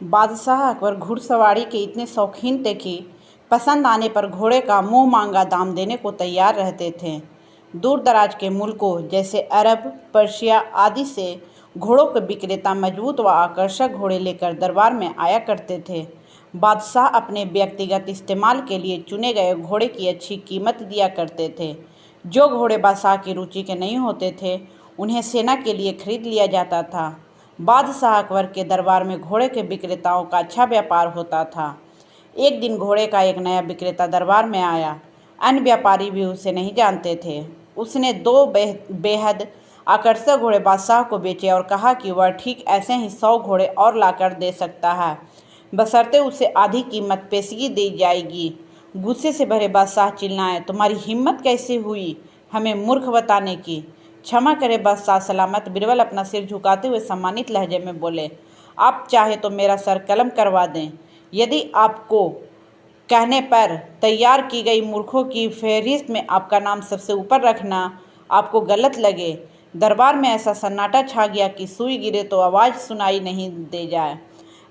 बादशाह अकबर घुड़सवारी के इतने शौकीन थे कि पसंद आने पर घोड़े का मुंह मांगा दाम देने को तैयार रहते थे। दूर दराज के मुल्कों जैसे अरब, पर्शिया आदि से घोड़ों के विक्रेता मजबूत व आकर्षक घोड़े लेकर दरबार में आया करते थे। बादशाह अपने व्यक्तिगत इस्तेमाल के लिए चुने गए घोड़े की अच्छी कीमत दिया करते थे। जो घोड़े बादशाह की रुचि के नहीं होते थे, उन्हें सेना के लिए खरीद लिया जाता था। बादशाह अकबर के दरबार में घोड़े के विक्रेताओं का अच्छा व्यापार होता था। एक दिन घोड़े का एक नया विक्रेता दरबार में आया। अन्य व्यापारी भी उसे नहीं जानते थे। उसने दो बेहद आकर्षक घोड़े बादशाह को बेचे और कहा कि वह ठीक ऐसे ही 100 घोड़े और लाकर दे सकता है, बशर्ते उसे आधी कीमत पेशगी दी जाएगी। गुस्से से भरे बादशाह चिल्लाए, तुम्हारी हिम्मत कैसे हुई हमें मूर्ख बताने की? क्षमा करें बादशाह सलामत, बीरबल अपना सिर झुकाते हुए सम्मानित लहजे में बोले। आप चाहे तो मेरा सर कलम करवा दें। यदि आपको कहने पर तैयार की गई मूर्खों की फहरिस्त में आपका नाम सबसे ऊपर रखना आपको गलत लगे। दरबार में ऐसा सन्नाटा छा गया कि सुई गिरे तो आवाज़ सुनाई नहीं दे जाए।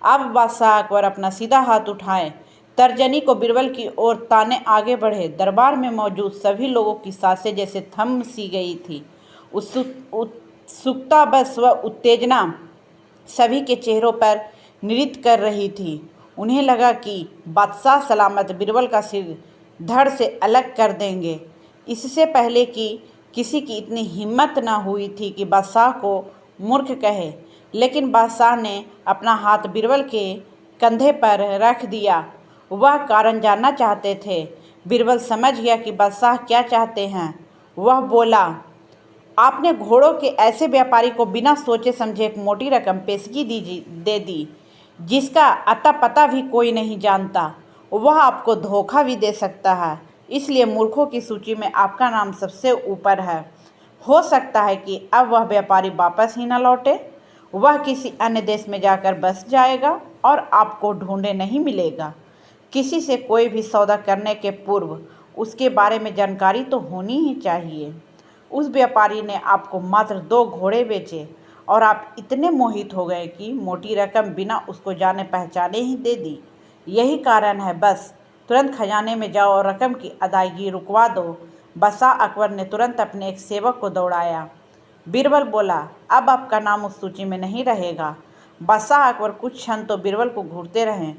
अब बादशाह अकबर अपना सीधा हाथ उठाए, तर्जनी को बीरबल की ओर ताने आगे बढ़े। दरबार में मौजूद सभी लोगों की सांसें जैसे थम सी गई थी। उत्सुकता बस व उत्तेजना सभी के चेहरों पर नृत्य कर रही थी। उन्हें लगा कि बादशाह सलामत बीरबल का सिर धड़ से अलग कर देंगे। इससे पहले कि किसी की इतनी हिम्मत न हुई थी कि बादशाह को मूर्ख कहे, लेकिन बादशाह ने अपना हाथ बीरबल के कंधे पर रख दिया। वह कारण जानना चाहते थे। बीरबल समझ गया कि बादशाह क्या चाहते हैं। वह बोला, आपने घोड़ों के ऐसे व्यापारी को बिना सोचे समझे एक मोटी रकम पेशगी दे दी, जिसका अता पता भी कोई नहीं जानता। वह आपको धोखा भी दे सकता है, इसलिए मूर्खों की सूची में आपका नाम सबसे ऊपर है। हो सकता है कि अब वह व्यापारी वापस ही न लौटे। वह किसी अन्य देश में जाकर बस जाएगा और आपको ढूंढे नहीं मिलेगा। किसी से कोई भी सौदा करने के पूर्व उसके बारे में जानकारी तो होनी ही चाहिए। उस व्यापारी ने आपको मात्र 2 घोड़े बेचे और आप इतने मोहित हो गए कि मोटी रकम बिना उसको जाने पहचाने ही दे दी। यही कारण है, बस तुरंत खजाने में जाओ और रकम की अदायगी रुकवा दो। बादशाह अकबर ने तुरंत अपने एक सेवक को दौड़ाया। बीरबल बोला, अब आपका नाम उस सूची में नहीं रहेगा। बादशाह अकबर कुछ क्षण तो बीरबल को घूरते रहे।